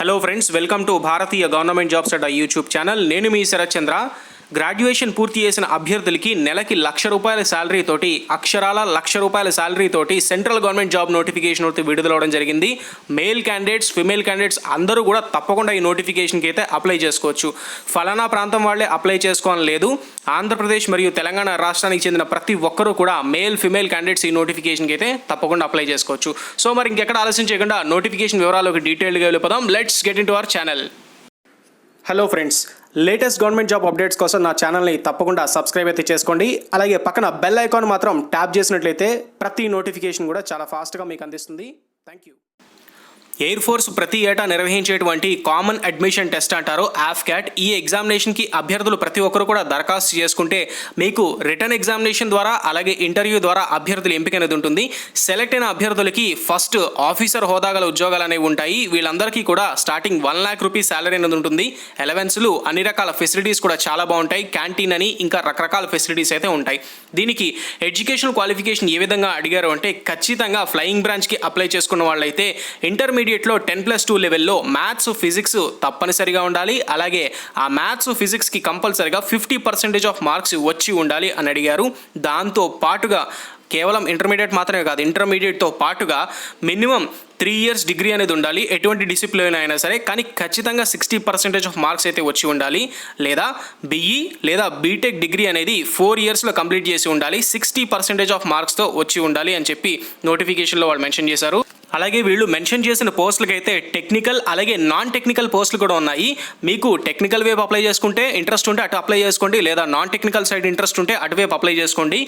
Hello friends, welcome to Bharatiya government jobs Adda YouTube channel. నేను మీ శరత్ చంద్ర. Graduation పూర్తి చేసిన అభ్యర్థులకి నెలకి ₹1,00,000 శాలరీ తోటి, అక్షరాల ₹1,00,000 శాలరీ తోటి సెంట్రల్ గవర్నమెంట్ జాబ్ నోటిఫికేషన్ విడుదలవడం జరిగింది. మేల్ క్యాండిడేట్స్, ఫిమేల్ క్యాండిడేట్స్ అందరూ కూడా తప్పకుండా ఈ నోటిఫికేషన్కి అయితే అప్లై చేసుకోవచ్చు. ఫలానా ప్రాంతం వాళ్ళే అప్లై చేసుకోవాలని లేదు. ఆంధ్రప్రదేశ్ మరియు తెలంగాణ రాష్ట్రానికి చెందిన ప్రతి ఒక్కరూ కూడా మేల్, ఫిమేల్ క్యాండిడేట్స్ ఈ నోటిఫికేషన్కి అయితే తప్పకుండా అప్లై చేసుకోవచ్చు. సో మరి ఇంకెక్కడ ఆలస్యం చేయకుండా నోటిఫికేషన్ వివరాలకు డీటెయిల్గా వెళ్ళిపోదాం. Let's get in to our channel. Hello friends, latest government job updates కోసం నా ఛానల్ని తప్పకుండా సబ్స్క్రైబ్ అయితే చేసుకోండి. అలాగే పక్కన బెల్ ఐకాన్ మాత్రం ట్యాప్ చేసినట్లయితే ప్రతి నోటిఫికేషన్ కూడా చాలా ఫాస్ట్గా మీకు అందిస్తుంది. Thank you. ఎయిర్ ఫోర్స్ ప్రతి ఏటా నిర్వహించేటువంటి కామన్ అడ్మిషన్ టెస్ట్ అంటారు AFCAT. ఈ ఎగ్జామినేషన్కి అభ్యర్థులు ప్రతి ఒక్కరు కూడా దరఖాస్తు చేసుకుంటే మీకు రిటర్న్ ఎగ్జామినేషన్ ద్వారా అలాగే ఇంటర్వ్యూ ద్వారా అభ్యర్థులు ఎంపిక అనేది ఉంటుంది. సెలెక్ట్ అయిన అభ్యర్థులకి ఫస్ట్ ఆఫీసర్ హోదా గల ఉద్యోగాలు అనేవి ఉంటాయి. వీళ్ళందరికీ కూడా స్టార్టింగ్ ₹1,00,000 శాలరీ అనేది ఉంటుంది. అలవెన్స్లు, అన్ని రకాల ఫెసిలిటీస్ కూడా చాలా బాగుంటాయి. క్యాంటీన్ అని ఇంకా రకరకాల ఫెసిలిటీస్ అయితే ఉంటాయి. దీనికి ఎడ్యుకేషన్ క్వాలిఫికేషన్ ఏ విధంగా అడిగారు అంటే, ఖచ్చితంగా ఫ్లయింగ్ బ్రాంచ్కి అప్లై చేసుకున్న వాళ్ళైతే ఇంటర్మీడియట్లో 10+2 లెవెల్లో మ్యాథ్స్, ఫిజిక్స్ తప్పనిసరిగా ఉండాలి. అలాగే ఆ మ్యాథ్స్, ఫిజిక్స్కి కంపల్సరిగా 50% ఆఫ్ మార్క్స్ వచ్చి ఉండాలి అని అడిగారు. దాంతో పాటుగా కేవలం ఇంటర్మీడియట్ మాత్రమే కాదు, ఇంటర్మీడియట్తో పాటుగా మినిమం 3 years డిగ్రీ అనేది ఉండాలి. ఎటువంటి డిసిప్లిన్ అయినా సరే, కానీ ఖచ్చితంగా 60% ఆఫ్ మార్క్స్ అయితే వచ్చి ఉండాలి. లేదా BE లేదా బీటెక్ డిగ్రీ అనేది 4 yearsలో కంప్లీట్ చేసి ఉండాలి. 60% ఆఫ్ మార్క్స్తో వచ్చి ఉండాలి అని చెప్పి నోటిఫికేషన్లో వాళ్ళు మెన్షన్ చేశారు. అలాగే వీళ్ళు మెన్షన్ చేసిన పోస్టులకి అయితే టెక్నికల్ అలాగే నాన్ టెక్నికల్ పోస్టులు కూడా ఉన్నాయి. మీకు టెక్నికల్ వైపు అప్లై చేసుకుంటే ఇంట్రెస్ట్ ఉంటే అటు అప్లై చేసుకోండి, లేదా నాన్ టెక్నికల్ సైడ్ ఇంట్రెస్ట్ ఉంటే అటువైపు అప్లై చేసుకోండి.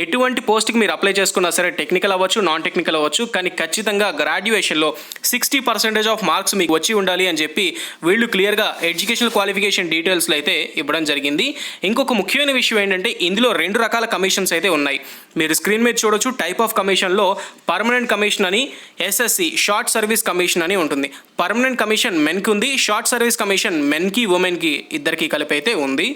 ఎటువంటి పోస్ట్కి మీరు అప్లై చేసుకున్నా సరే, టెక్నికల్ అవ్వచ్చు, నాన్ టెక్నికల్ అవ్వచ్చు, కానీ ఖచ్చితంగా గ్రాడ్యుయేషన్లో 60% ఆఫ్ మార్క్స్ మీకు వచ్చి ఉండాలి అని చెప్పి వీళ్ళు క్లియర్గా ఎడ్యుకేషనల్ క్వాలిఫికేషన్ డీటెయిల్స్లో అయితే ఇవ్వడం జరిగింది. ఇంకొక ముఖ్యమైన విషయం ఏంటంటే, ఇందులో 2 రకాల కమిషన్స్ అయితే ఉన్నాయి. మీరు స్క్రీన్ మీద చూడొచ్చు. టైప్ ఆఫ్ కమిషన్లో పర్మనెంట్ కమిషన్ అని, SSC షార్ట్ సర్వీస్ కమిషన్ అని ఉంటుంది. పర్మనెంట్ కమిషన్ మెన్కి ఉంది, షార్ట్ సర్వీస్ కమిషన్ మెన్కి, ఉమెన్కి ఇద్దరికి కలిపి అయితే ఉంది.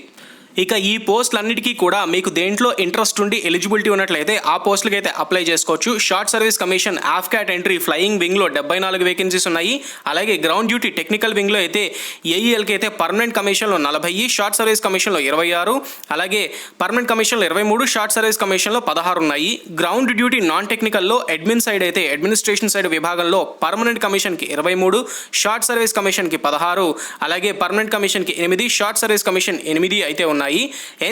ఇక ఈ పోస్టులన్నిటికీ కూడా మీకు దేంట్లో ఇంట్రెస్ట్ ఉండి ఎలిజిబిలిటీ ఉన్నట్లయితే ఆ పోస్టులకి అయితే అప్లై చేసుకోవచ్చు. Short service commission AFCAT entry flying వింగ్లో 74 వేకెన్సీస్ ఉన్నాయి. అలాగే గ్రౌండ్ డ్యూటీ టెక్నికల్ వింగ్లో అయితే AELకి అయితే పర్మనెంట్ కమిషన్లో 40, షార్ట్ సర్వీస్ కమిషన్లో 26, అలాగే పర్మనెంట్ కమిషన్లో 23, షార్ట్ సర్వీస్ కమిషన్లో 16 ఉన్నాయి. గ్రౌండ్ డ్యూటీ నాన్ టెక్నికల్లో అడ్మిన్ సైడ్ అయితే అడ్మినిస్ట్రేషన్ సైడ్ విభాగంలో పర్మనెంట్ కమిషన్కి 23, షార్ట్ సర్వీస్ కమిషన్కి 16, అలాగే పర్మనెంట్ కమిషన్కి 8, షార్ట్ సర్వీస్ కమిషన్ 8 అయితే ఉన్నాయి.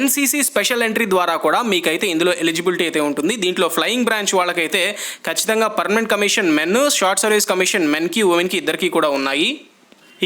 NCC స్పెషల్ ఎంట్రీ ద్వారా కూడా మీకైతే ఇందులో ఎలిజిబిలిటీ అయితే ఉంటుంది. దీంట్లో ఫ్లయింగ్ బ్రాంచ్ వాళ్ళకైతే ఖచ్చితంగా permanent commission men, short service commission మెన్కి, ఉమెన్కి ఇద్దరికి కూడా ఉన్నాయి.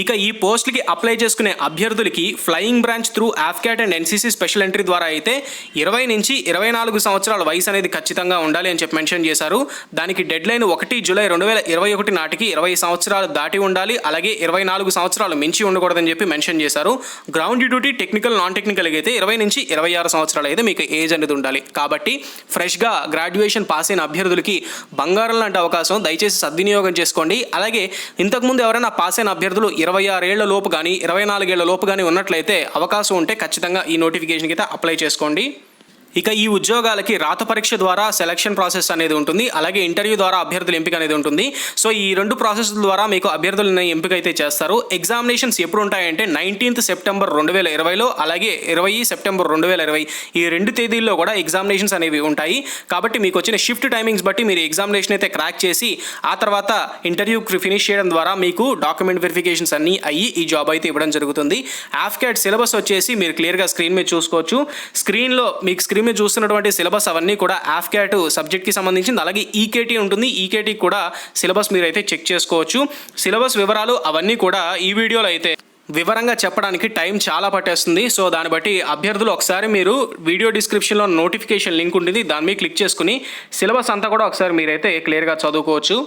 ఇక ఈ పోస్టులకి అప్లై చేసుకునే అభ్యర్థులకి flying branch through AFCAT and NCC special entry ద్వారా అయితే 20 నుంచి 24 సంవత్సరాల వయసు అనేది ఖచ్చితంగా ఉండాలి అని చెప్పి మెన్షన్ చేశారు. దానికి డెడ్లైన్ 1 జూలై 2021 నాటికి 20 సంవత్సరాలు దాటి ఉండాలి. అలాగే 24 సంవత్సరాలు మించి ఉండకూడదని చెప్పి మెన్షన్ చేశారు. Ground duty technical, non technical అయితే 20 నుంచి 26 సంవత్సరాలు అయితే మీకు ఏజ్ అనేది ఉండాలి. కాబట్టి ఫ్రెష్గా గ్రాడ్యుయేషన్ పాస్ అయిన అభ్యర్థులకి బంగారం లాంటి అవకాశం, దయచేసి సద్వినియోగం చేసుకోండి. అలాగే ఇంతకుముందు ఎవరైనా పాస్ అయిన అభ్యర్థులు 26 ఏళ్ల లోపు కానీ 24 ఏళ్ల లోపు కానీ ఉన్నట్లయితే అవకాశం ఉంటే ఖచ్చితంగా ఈ నోటిఫికేషన్కి అయితే అప్లై చేసుకోండి. ఇక ఈ ఉద్యోగాలకి రాత పరీక్ష ద్వారా సెలక్షన్ ప్రాసెస్ అనేది ఉంటుంది. అలాగే ఇంటర్వ్యూ ద్వారా అభ్యర్థుల ఎంపిక అనేది ఉంటుంది. సో ఈ 2 ప్రాసెస్ ద్వారా మీకు అభ్యర్థులను ఎంపిక అయితే చేస్తారు. ఎగ్జామినేషన్స్ ఎప్పుడు ఉంటాయంటే 19th సెప్టెంబర్ 2020లో అలాగే 20 సెప్టెంబర్ 2020 ఈ 2 తేదీల్లో కూడా ఎగ్జామినేషన్స్ అనేవి ఉంటాయి. కాబట్టి మీకు వచ్చిన షిఫ్ట్ టైమింగ్స్ బట్టి మీరు ఎగ్జామినేషన్ అయితే క్రాక్ చేసి ఆ తర్వాత ఇంటర్వ్యూ ఫినిష్ చేయడం ద్వారా మీకు డాక్యుమెంట్ వెరిఫికేషన్స్ అన్నీ అయ్యి ఈ జాబ్ అయితే ఇవ్వడం జరుగుతుంది. AFCAT సిలబస్ వచ్చేసి మీరు క్లియర్గా స్క్రీన్ మీద చూసుకోవచ్చు. స్క్రీన్లో మీకు స్క్రీన్ మీద చూస్తున్నటువంటి సిలబస్ అవన్నీ కూడా AFCAT సబ్జెక్ట్కి సంబంధించింది. అలాగే EKT ఉంటుంది, EKT కూడా సిలబస్ మీరైతే చెక్ చేసుకోవచ్చు. సిలబస్ వివరాలు అవన్నీ కూడా ఈ వీడియోలో అయితే వివరంగా చెప్పడానికి టైం చాలా పట్టేస్తుంది. సో దాన్ని బట్టి అభ్యర్థులు ఒకసారి మీరు వీడియో డిస్క్రిప్షన్లో నోటిఫికేషన్ లింక్ ఉంటుంది, దాని మీద క్లిక్ చేసుకుని సిలబస్ అంతా కూడా ఒకసారి మీరైతే క్లియర్గా చదువుకోవచ్చు.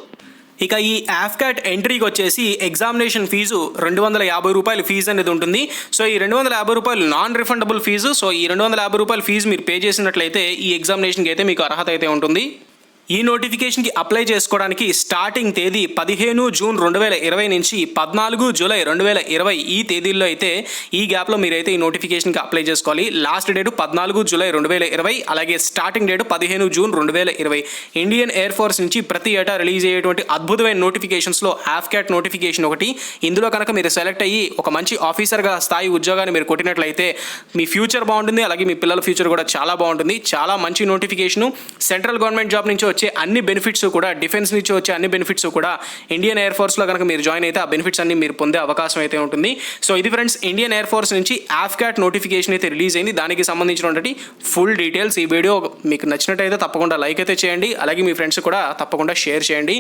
ఇక ఈ AFCAT ఎంట్రీకి వచ్చేసి ఎగ్జామినేషన్ ఫీజు ₹250 ఫీజు అనేది ఉంటుంది. సో ఈ ₹250 నాన్ రిఫండబుల్ ఫీజు. సో ఈ ₹250 ఫీజు మీరు పే చేసినట్లయితే ఈ ఎగ్జామినేషన్కి అయితే మీకు అర్హత అయితే ఉంటుంది. ఈ నోటిఫికేషన్కి అప్లై చేసుకోవడానికి స్టార్టింగ్ తేదీ 15 జూన్ 2020 నుంచి 14 జూలై 2020 ఈ తేదీల్లో అయితే ఈ గ్యాప్లో మీరైతే ఈ నోటిఫికేషన్కి అప్లై చేసుకోవాలి. లాస్ట్ డేటు 14 జూలై 2020, అలాగే starting date 15 June 2020. Indian air force నుంచి ప్రతి ఏటా రిలీజ్ అయ్యేటువంటి అద్భుతమైన నోటిఫికేషన్స్లో ఆఫ్కాట్ నోటిఫికేషన్ ఒకటి. ఇందులో కనుక మీరు సెలెక్ట్ అయ్యి ఒక మంచి ఆఫీసర్గా స్థాయి ఉద్యోగాన్ని మీరు కొట్టినట్లయితే మీ ఫ్యూచర్ బాగుంటుంది, అలాగే మీ పిల్లల ఫ్యూచర్ కూడా చాలా బాగుంటుంది. చాలా మంచి నోటిఫికేషను. సెంట్రల్ గవర్నమెంట్ జాబ్ నుంచి వచ్చే అన్ని బెనిఫిట్స్ కూడా, డిఫెన్స్ నుంచి వచ్చే అన్ని బెనిఫిట్స్ కూడా ఇండియన్ ఎయిర్ ఫోర్స్లో కనుక మీరు జాయిన్ అయితే ఆ బెనిఫిట్స్ అన్ని మీరు పొందే అవకాశం అయితే ఉంటుంది. సో ఇది ఫ్రెండ్స్, ఇండియన్ ఎయిర్ ఫోర్స్ నుంచి ఆఫ్కాట్ నోటిఫికేషన్ అయితే రిలీజ్ అయింది. దానికి సంబంధించినటువంటి ఫుల్ డీటెయిల్స్. ఈ వీడియో మీకు నచ్చినట్టయితే తప్పకుండా లైక్ అయితే చేయండి, అలాగే మీ ఫ్రెండ్స్ కూడా తప్పకుండా షేర్ చేయండి.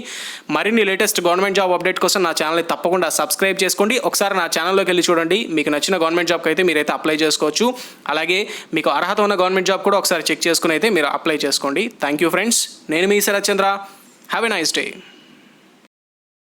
మరిన్ని లేటెస్ట్ గవర్నమెంట్ జాబ్ అప్డేట్ కోసం నా ఛానల్ని తప్పకుండా సబ్స్క్రైబ్ చేసుకోండి. ఒకసారి నా ఛానల్లోకి వెళ్ళి చూడండి, మీకు నచ్చిన గవర్నమెంట్ జాబ్కి అయితే మీరైతే అప్లై చేసుకోవచ్చు. అలాగే మీకు అర్హత ఉన్న గవర్నమెంట్ జాబ్ కూడా ఒకసారి చెక్ చేసుకుని అయితే మీరు అప్లై చేసుకోండి. థ్యాంక్ యూ ఫ్రెండ్స్, నేను మీ Sharath Chandra. Have a nice day.